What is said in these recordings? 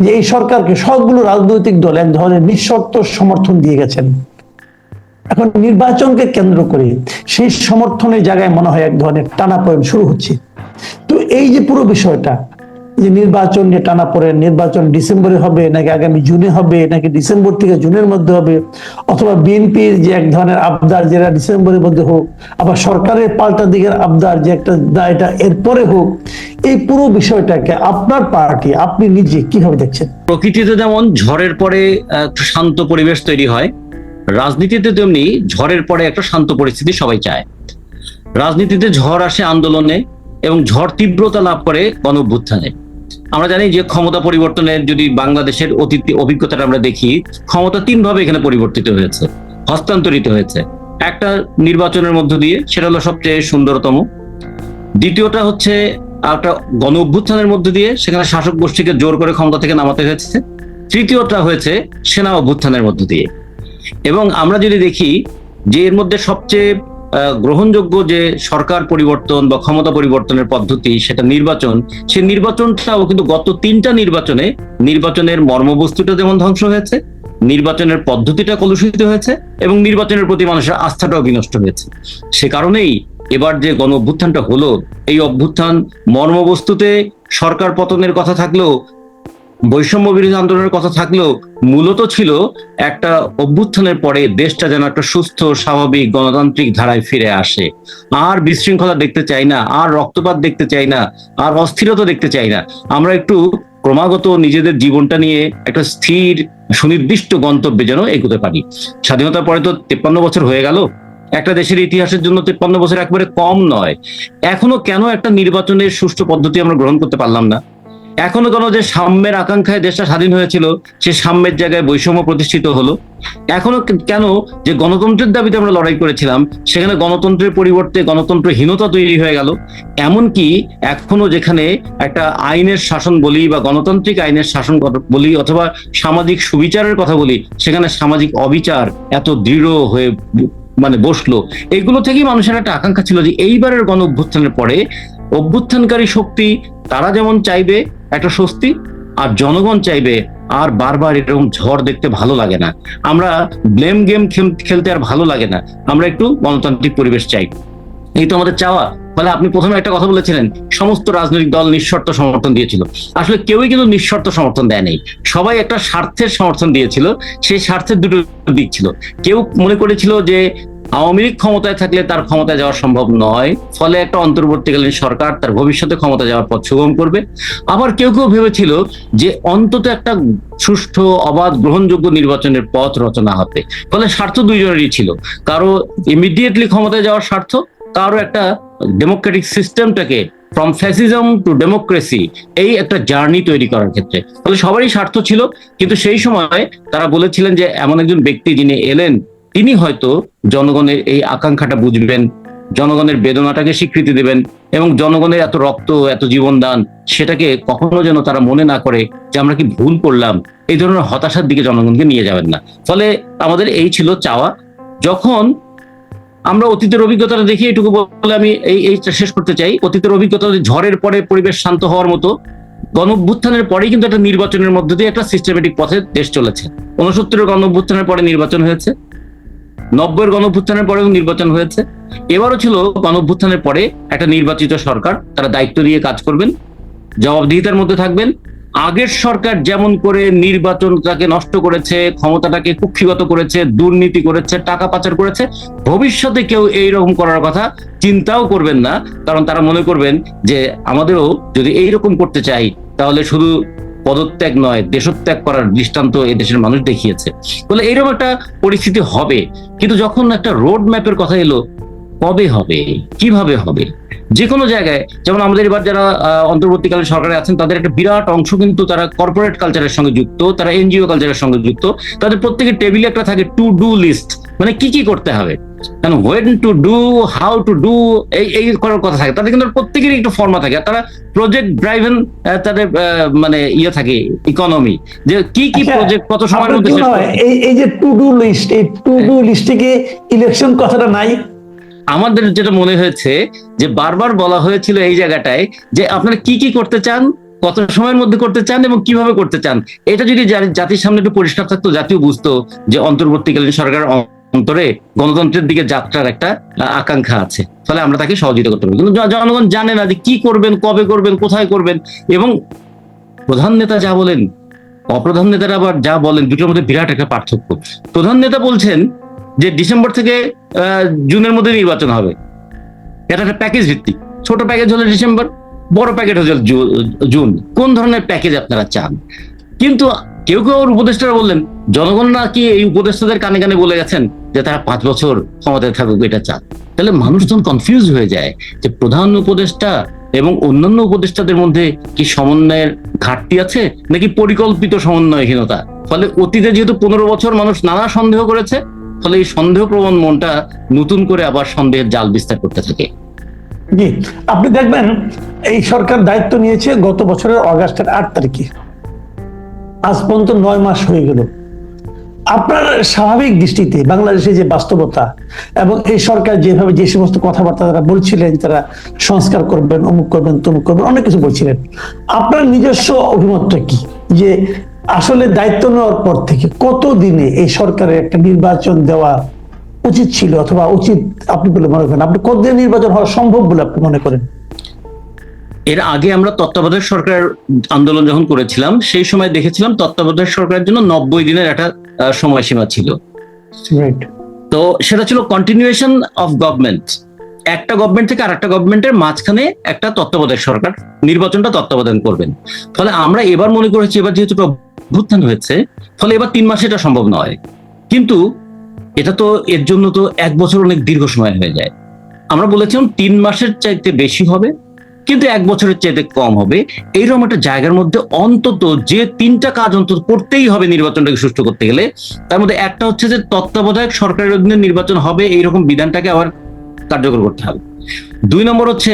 যে এই সরকারকে সবগুলো রাজনৈতিক দল এক ধরনের নিঃশর্ত সমর্থন দিয়ে গেছেন। এখন নির্বাচনকে কেন্দ্র করে সেই সমর্থনের জায়গায় মনে হয় এক ধরনের টানাপোড়েন শুরু হচ্ছে। তো এই যে পুরো বিষয়টা, যে নির্বাচন নিয়ে টানাপোড়েন, নির্বাচন ডিসেম্বরে হবে নাকি আগামী জুনে হবে নাকি ডিসেম্বর থেকে জুনের মধ্যে হবে, অথবা বিএনপির যে এক ধরনের আবদার যেটা ডিসেম্বরের মধ্যে হোক, আবার সরকারের পাল্টা দিকের আবদার যে একটা এটা এরপরে হোক, এই পুরো বিষয়টাকে আপনার পার্টি, আপনি নিজে কিভাবে দেখছেন? প্রকৃতিতে যেমন ঝড়ের পরে একটা শান্ত পরিবেশ তৈরি হয়, রাজনীতিতে তেমনি ঝড়ের পরে একটা শান্ত পরিস্থিতি সবাই চায়। রাজনীতিতে ঝড় আসে আন্দোলনে এবং ঝড় তীব্রতা লাভ করে গণঅভ্যুত্থানে। আমরা জানি যে ক্ষমতা পরিবর্তনের যদি বাংলাদেশের অতীত অভিজ্ঞতাটা আমরা দেখি, ক্ষমতা তিন ভাবে এখানে পরিবর্তিত হয়েছে, হস্তান্তরিত হয়েছে। একটা নির্বাচনের মধ্য দিয়ে, সেটা হলো সবচেয়ে সুন্দরতম। দ্বিতীয়টা হচ্ছে একটা গণ অভ্যুত্থানের মধ্য দিয়ে, সেখানে শাসক গোষ্ঠীকে জোর করে ক্ষমতা থেকে নামাতে হয়েছে। তৃতীয়টা হয়েছে সেনা অভ্যুত্থানের মধ্য দিয়ে। এবং আমরা যদি দেখি যে এর মধ্যে সবচেয়ে গ্রহণযোগ্য যে সরকার পরিবর্তন বা ক্ষমতা পরিবর্তনের পদ্ধতি, সেটা নির্বাচন। সেই নির্বাচনটাও কিন্তু গত তিনটা নির্বাচনে নির্বাচনের মর্মবস্তুটা যেমন ধ্বংস হয়েছে, নির্বাচনের পদ্ধতিটা কলুষিত হয়েছে এবং নির্বাচনের প্রতি মানুষের আস্থাটাও বিনষ্ট হয়েছে। সে কারণেই এবার যে গণ অভ্যুত্থানটা হলো, এই অভ্যুত্থান মর্মবস্তুতে সরকার পতনের কথা থাকলেও, বৈষম্য বিরোধী আন্দোলনের কথা থাকলেও, মূলত ছিল একটা অভ্যুত্থানের পরে দেশটা যেন একটা সুস্থ স্বাভাবিক গণতান্ত্রিক ধারায় ফিরে আসে। আর বিশৃঙ্খলা দেখতে চাই না, আর রক্তপাত দেখতে চাই না, আর অস্থিরতা দেখতে চাই না। আমরা একটু ক্রমাগত নিজেদের জীবনটা নিয়ে একটা স্থির সুনির্দিষ্ট গন্তব্যে যেন এগোতে পারি। স্বাধীনতার পরে তো 53 বছর হয়ে গেল। একটা দেশের ইতিহাসের জন্য 53 বছর একবারে কম নয়। এখনো কেন একটা নির্বাচনের সুষ্ঠু পদ্ধতি আমরা গ্রহণ করতে পারলাম না? এখনো কেন যে সাম্যের আকাঙ্ক্ষায় দেশটা স্বাধীন হয়েছিল, সে সাম্যের জায়গায় বৈষম্য প্রতিষ্ঠিত হলো? এখনো কেন যে গণতন্ত্রের দাবিতে আমরা লড়াই করেছিলাম, সেখানে গণতন্ত্রের পরিবর্তে গণতন্ত্রহীনতা তৈরি হয়ে গেল? এমনকি এখনো যেখানে একটা আইনের শাসন বলি বা গণতান্ত্রিক আইনের শাসন বলি অথবা সামাজিক সুবিচারের কথা বলি, সেখানে সামাজিক অবিচার এত দৃঢ় হয়ে বসলো। এইগুলো থেকেই মানুষের একটা আকাঙ্ক্ষা ছিল যে এইবারের গণ অভ্যুত্থানের পরে অভ্যুত্থানকারী শক্তি তারা যেমন চাইবে একটা স্বস্তি, আর জনগণ চাইবে আর বারবার এরকম ঝড় দেখতে ভালো লাগে না, আমরা ব্লেম গেম খেলতে আর ভালো লাগে না, আমরা একটু গণতান্ত্রিক পরিবেশ চাই। এই তো আমাদের চাওয়া। ফলে আপনি প্রথমে একটা কথা বলেছিলেন, সমস্ত রাজনৈতিক দল নিঃশর্ত সমর্থন দিয়েছিল। আসলে কেউই কিন্তু নিঃশর্ত সমর্থন দেয় নাই, সবাই একটা স্বার্থের সমর্থন দিয়েছিল। সেই স্বার্থের দুটো দিক ছিল। কেউ মনে করেছিল যে আওয়ামী লীগ ক্ষমতায় থাকলে তার ক্ষমতায় যাওয়া সম্ভব নয়, ফলে একটা অন্তর্বর্তীকালীন সরকার তার ভবিষ্যতে ক্ষমতা যাওয়ার পথ সুগম করবে। আবার কেউ কেউ ভেবেছিল যে অন্তত একটা সুষ্ঠু অবাধ গ্রহণযোগ্য নির্বাচনের পথ রচনা হবে। ফলে স্বার্থ দুইজনেরই ছিল, কারো ইমিডিয়েটলি ক্ষমতায় যাওয়ার স্বার্থ, কারো একটা ডেমোক্রেটিক সিস্টেমটাকে ফ্রম ফ্যাসিজম টু ডেমোক্রেসি এই একটা জার্নি তৈরি করার ক্ষেত্রে। ফলে সবারই স্বার্থ ছিল। কিন্তু সেই সময় তারা বলেছিলেন যে এমন একজন ব্যক্তি যিনি এলেন, তিনি হয়তো জনগণের এই আকাঙ্ক্ষাটা বুঝবেন, জনগণের বেদনাটাকে স্বীকৃতি দেবেন এবং জনগণের এত রক্ত এত জীবনদান সেটাকে কখনো যেন তারা মনে না করে যে আমরা কি ভুল করলাম, এই ধরনের হতাশার দিকে জনগণকে নিয়ে যাবেন না। ফলে আমাদের এই ছিল চাওয়া। যখন আমরা অতীতের অভিজ্ঞতাটা দেখি, এটুকু বলে আমি এইটা শেষ করতে চাই। অতীতের অভিজ্ঞতা, ঝড়ের পরে পরিবেশ শান্ত হওয়ার মতো, গণঅভ্যুত্থানের পরেই কিন্তু একটা নির্বাচনের মধ্য দিয়ে একটা সিস্টেমেটিক পথে দেশ চলেছে। 69-এর গণঅভ্যুত্থানের পরে নির্বাচন হয়েছে, 90-এর গণঅভ্যুত্থানের পরেও নির্বাচন হয়েছে। এবারও ছিল গণঅভ্যুত্থানের পরে একটা নির্বাচিত সরকার, তারা দায়িত্ব নিয়ে কাজ করবেন, জবাবদিহিতার মধ্যে থাকবেন। আগের সরকার যেমন করে নির্বাচনটাকে নষ্ট করেছে, ক্ষমতাটাকে কুক্ষিগত করেছে, দুর্নীতি করেছে, টাকা পাচার করেছে, ভবিষ্যতে কেউ এইরকম করার কথা চিন্তাও করবেন না। কারণ তারা মনে করবেন যে আমাদেরও যদি এইরকম করতে চাই, তাহলে শুধু পদত্যাগ নয়, দেশত্যাগ করার দৃষ্টান্ত এই দেশের মানুষ দেখিয়েছে। বলে এইরকম একটা পরিস্থিতি হবে। কিন্তু যখন একটা রোড ম্যাপের কথা এলো, কবে হবে, কিভাবে হবে, যে কোনো জায়গায়, যেমন আমাদের এবার যারা অন্তর্বর্তীকালীন সরকারে আছেন, তাদের একটা বিরাট অংশ কিন্তু তারা কর্পোরেট কালচারের সঙ্গে যুক্ত, তারা এনজিও কালচারের সঙ্গে যুক্ত। তাদের প্রত্যেকের টেবিলে একটা থাকে টু ডু লিস্ট, কি কি করতে হবে, when to do, how to do, এই করার কথা থাকে। তাদের কিন্তু প্রত্যেকেরই একটু ফর্মা থাকে। তারা প্রজেক্ট ড্রাইভেন, তাদের ইয়ে থাকে ইকোনমি, যে কি কি প্রজেক্ট কত সময়ের মধ্যে শেষ করবে। এই যে টু ডু লিস্ট, এই টু ডু লিস্টে কি ইলেকশন কথাটা নাই? আমাদের যেটা মনে হয়েছে যে বারবার বলা হয়েছিল এই জায়গাটায় যে আপনারা কি কি করতে চান, কত সময়ের মধ্যে করতে চান এবং কিভাবে করতে চান, এটা যদি জাতির সামনে একটু পরিষ্কার থাকতো, জাতীয় বুঝতো যে অন্তর্বর্তীকালীন সরকার অন্তরে গণতন্ত্রের দিকে যাত্রার একটা আকাঙ্ক্ষা আছে, ফলে আমরা তাকে সহযোগিতা করতে পারি। কিন্তু জনগণ জানে না যে কি করবেন, কবে করবেন, কোথায় করবেন। এবং প্রধান নেতা যা বলেন, অপ্রধান নেতারা আবার যা বলেন, দুটোর মধ্যে বিরাট একটা পার্থক্য। প্রধান নেতা বলছেন যে ডিসেম্বর থেকে জুনের মধ্যে নির্বাচন হবে, এটা একটা প্যাকেজ ভিত্তিক। ছোট প্যাকেজ হলে ডিসেম্বর, বড় প্যাকেজ হলে জুন। কোন ধরনের প্যাকেজ আপনারা চান? কিন্তু কেউ কেউ উপদেষ্টারা বললেন জনগণ নাকি এই উপদেষ্টাদের কানে কানে বলে গেছেন যে তারা 5 বছর ক্ষমতায় থাকুক, এটা চান। তাহলে মানুষ তখন কনফিউজ হয়ে যায় যে প্রধান উপদেষ্টা এবং অন্যান্য উপদেষ্টাদের মধ্যে কি সমন্বয়ের ঘাটতি আছে নাকি পরিকল্পিত সমন্বয়হীনতা। ফলে অতীতে যেহেতু 15 বছর মানুষ নানা সন্দেহ করেছে, ফলে এই সন্দেহপ্রবণ মনটা নতুন করে আবার সন্দেহের জাল বিস্তার করতে থাকে। জি, আপনি দেখবেন এই সরকার দায়িত্ব নিয়েছে গত বছরের অগাস্টের 8 তারিখে, আজ পর্যন্ত 9 মাস হয়ে গেল। আপনার স্বাভাবিক দৃষ্টিতে বাংলাদেশে যে বাস্তবতা এবং এই সরকার যেভাবে যে সমস্ত কথাবার্তা তারা বলছিলেন, তারা সংস্কার করবেন, অমুক করবেন, তমুক করবেন, অনেক কিছু বলছিলেন, আপনার নিজস্ব অভিমতটা কি যে আসলে দায়িত্ব নেওয়ার পর থেকে কত দিনে এই সরকারের একটা নির্বাচন দেওয়া উচিত ছিল অথবা উচিত আপনি বলে মনে করেন? আপনি কতদিন নির্বাচন হওয়া সম্ভব বলে আপনি মনে করেন? এর আগে আমরা তত্ত্বাবধায়ক সরকার আন্দোলন যখন করেছিলাম, সেই সময় দেখেছিলাম তত্ত্বাবধায়ক সরকারের জন্য 90 দিনের একটা সময়সীমা ছিল। তো সেটা ছিল কন্টিনিউয়েশন অফ গভর্নমেন্ট, একটা গভর্নমেন্ট থেকে আরেকটা গভর্নমেন্টের মাঝখানে একটা তত্ত্বাবধায়ক সরকার নির্বাচনটা তত্ত্বাবধান করবেন। ফলে আমরা এবার মনে করেছি এবার যেহেতু অভ্যুত্থান হয়েছে, ফলে এবার 3 মাসে এটা সম্ভব নয়। কিন্তু এটা তো এর জন্য তো 1 বছর অনেক দীর্ঘ সময় হয়ে যায়। আমরা বলেছিলাম 3 মাসের চাইতে বেশি হবে, কিন্তু 1 বছরের চাইতে কম হবে। এইরকম একটা জায়গার মধ্যে অন্তত যে 3টা কাজ অন্তত করতেই হবে নির্বাচনটাকে সুষ্ঠু করতে গেলে, তার মধ্যে একটা হচ্ছে যে তত্ত্বাবধায়ক সরকারের অধীনে নির্বাচন হবে এইরকম বিধানটাকে আবার কার্যকর করতে হবে। 2 নম্বর হচ্ছে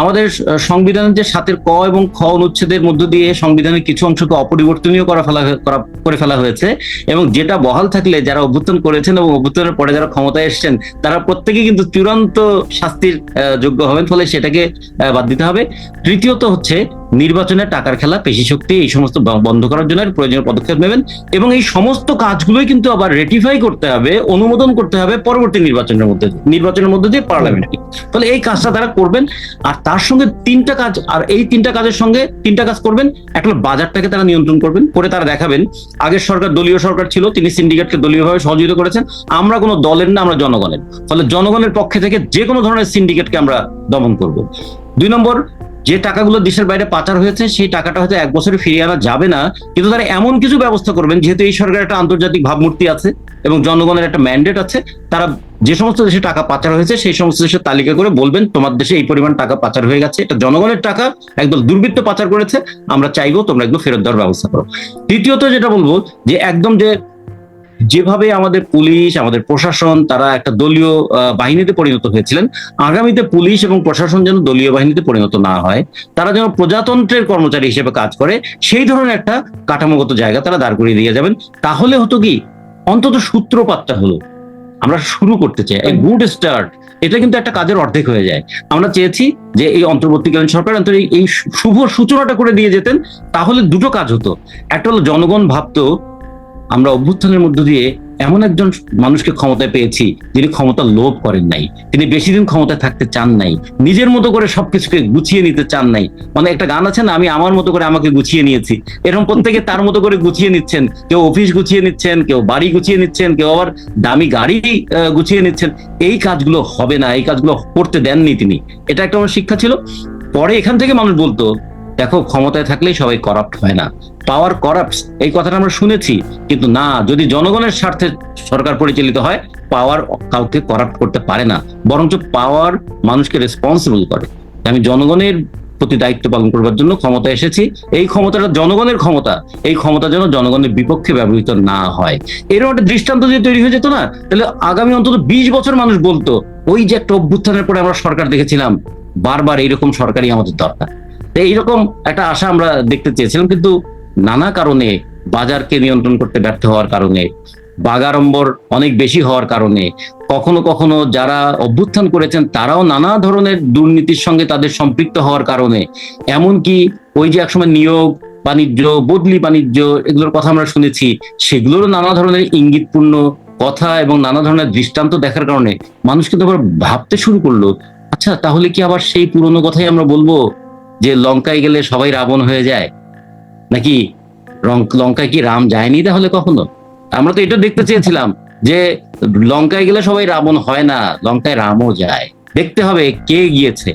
আমাদের সংবিধানের যে 7 ক এবং খ অনুচ্ছেদের মধ্য দিয়ে সংবিধানের কিছু অংশকে অপরিবর্তনীয় করে ফেলা হয়েছে, এবং যেটা বহাল থাকলে যারা অভ্যুত্থান করেছেন এবং অভ্যুত্থানের পরে যারা ক্ষমতায় এসেছেন তারা প্রত্যেকে কিন্তু চূড়ান্ত শাস্তির যোগ্য হবেন, ফলে সেটাকে বাদ দিতে হবে। তৃতীয়ত হচ্ছে নির্বাচনে টাকার খেলা, পেশি শক্তি, এই সমস্ত বন্ধ করার জন্য প্রয়োজনীয় পদক্ষেপ নেবেন, এবং এই সমস্ত কাজগুলোই কিন্তু আবার রেটিফাই করতে হবে, অনুমোদন করতে হবে পরবর্তী নির্বাচনের মধ্যে দিয়ে পার্লামেন্টে। ফলে এই কাজটা তারা করবেন। আর তার সঙ্গে 3টা কাজ, আর এই 3টা কাজের সঙ্গে 3টা কাজ করবেন। একটা হলো বাজারটাকে তারা নিয়ন্ত্রণ করবেন, করে তারা দেখাবেন আগের সরকার দলীয় সরকার ছিল, তিনি সিন্ডিকেটকে দলীয়ভাবে সহযোগিতা করেছেন, আমরা কোনো দলের না, আমরা জনগণের। ফলে জনগণের পক্ষে থেকে যে কোনো ধরনের সিন্ডিকেটকে আমরা দমন করব। 2 নম্বর, যে টাকাগুলো দেশের বাইরে পাচার হয়েছে সেই টাকাটা হয়তো 1 বছরে ফিরিয়ে আনা যাবে না, কিন্তু তারা এমন কিছু ব্যবস্থা করবেন, যেহেতু এই সরকারের একটা আন্তর্জাতিক ভাবমূর্তি আছে এবং জনগণের একটা ম্যান্ডেট আছে, তারা যে সমস্ত দেশে টাকা পাচার হয়েছে সেই সমস্ত দেশের তালিকা করে বলবেন তোমার দেশে এই পরিমাণ টাকা পাচার হয়ে গেছে, এটা জনগণের টাকা, একদল দুর্বৃত্ত পাচার করেছে, আমরা চাইবো তোমরা একদম ফেরত দেওয়ার ব্যবস্থা করো। তৃতীয়ত যেটা বলবো যে একদম যেভাবে আমাদের পুলিশ, আমাদের প্রশাসন তারা একটা দলীয় বাহিনীতে পরিণত হয়েছিলেন, আগামীতে পুলিশ এবং প্রশাসন যেন দলীয় বাহিনীতে পরিণত না হয়, তারা যেন প্রজাতন্ত্রের কর্মচারী হিসেবে কাজ করে, সেই ধরনের একটা কাঠামোগত জায়গা তারা দাঁড় করিয়ে দিয়ে যাবেন। তাহলে হতো কি, অন্তত সূত্রপাতটা হলো, আমরা শুরু করতে চাই, গুড স্টার্ট, এটা কিন্তু একটা কাজের অর্ধেক হয়ে যায়। আমরা চেয়েছি যে এই অন্তর্বর্তীকালীন সরকার অন্তত এই শুভ সূচনাটা করে দিয়ে যেতেন, তাহলে 2টো কাজ হতো। একটা হলো জনগণ ভাবতো আমরা অভ্যুত্থানের মধ্য দিয়ে এমন একজন মানুষকে ক্ষমতায় পেয়েছি যিনি ক্ষমতা লোভ করেন নাই, তিনি বেশি দিন ক্ষমতায় থাকতে চান নাই, নিজের মতো করে সবকিছুকে গুছিয়ে নিতে চান নাই। মানে একটা গান আছে না, আমি আমার মতো করে আমাকে গুছিয়ে নিয়েছি, এরকম প্রত্যেকে তার মতো করে গুছিয়ে নিচ্ছেন। কেউ অফিস গুছিয়ে নিচ্ছেন, কেউ বাড়ি গুছিয়ে নিচ্ছেন, কেউ আবার দামি গাড়ি গুছিয়ে নিচ্ছেন। এই কাজগুলো হবে না, এই কাজগুলো করতে দেননি তিনি। এটা একটা আমার শিক্ষা ছিল। পরে এখান থেকে মানুষ বলতো দেখো ক্ষমতায় থাকলেই সবাই করাপ্ট হয় না, পাওয়ার করাপ্টস, এই কথাটা আমরা শুনেছি, কিন্তু না, যদি জনগণের স্বার্থে সরকার পরিচালিত হয় পাওয়ার কাউকে করাপ্ট করতে পারে না, বরঞ্চ পাওয়ার মানুষকে রেসপন্সিবল করে। আমি জনগণের প্রতি দায়িত্ব পালন করবার জন্য ক্ষমতা এসেছি, এই ক্ষমতাটা জনগণের ক্ষমতা, এই ক্ষমতা যেন জনগণের বিপক্ষে ব্যবহৃত না হয়। এরকম একটা দৃষ্টান্ত যদি তৈরি হয়ে যেত না, তাহলে আগামী অন্তত 20 বছর মানুষ বলতো ওই যে একটা অভ্যুত্থানের পরে আমরা সরকার দেখেছিলাম, বারবার এইরকম সরকারই আমাদের দরকার। এইরকম একটা আশা আমরা দেখতে চেয়েছিলাম, কিন্তু নানা কারণে, বাজারকে নিয়ন্ত্রণ করতে ব্যর্থ হওয়ার কারণে, বাগাড়ম্বর অনেক বেশি হওয়ার কারণে, কখনো কখনো যারা অভ্যুত্থান করেছেন তারাও নানা ধরনের দুর্নীতির সঙ্গে তাদের সম্পৃক্ত হওয়ার কারণে, এমনকি ওই যে একসময় নিয়োগ বাণিজ্য, বদলি বাণিজ্য, এগুলোর কথা আমরা শুনেছি, সেগুলোরও নানা ধরনের ইঙ্গিতপূর্ণ কথা এবং নানা ধরনের দৃষ্টান্ত দেখার কারণে মানুষ কিন্তু আবার ভাবতে শুরু করলো, আচ্ছা তাহলে কি আবার সেই পুরনো কথাই আমরা বলবো যে লঙ্কায় গেলে সবাই রাবণ হয়ে যায়, নাকি লঙ্কায় কি রাম যায়নি তাহলে কখনো? আমরা তো এটা দেখতে চেয়েছিলাম যে লঙ্কায় গেলে সবাই রাবণ হয় না, লঙ্কায় রামও যায়। দেখতে হবে কে গিয়েছে।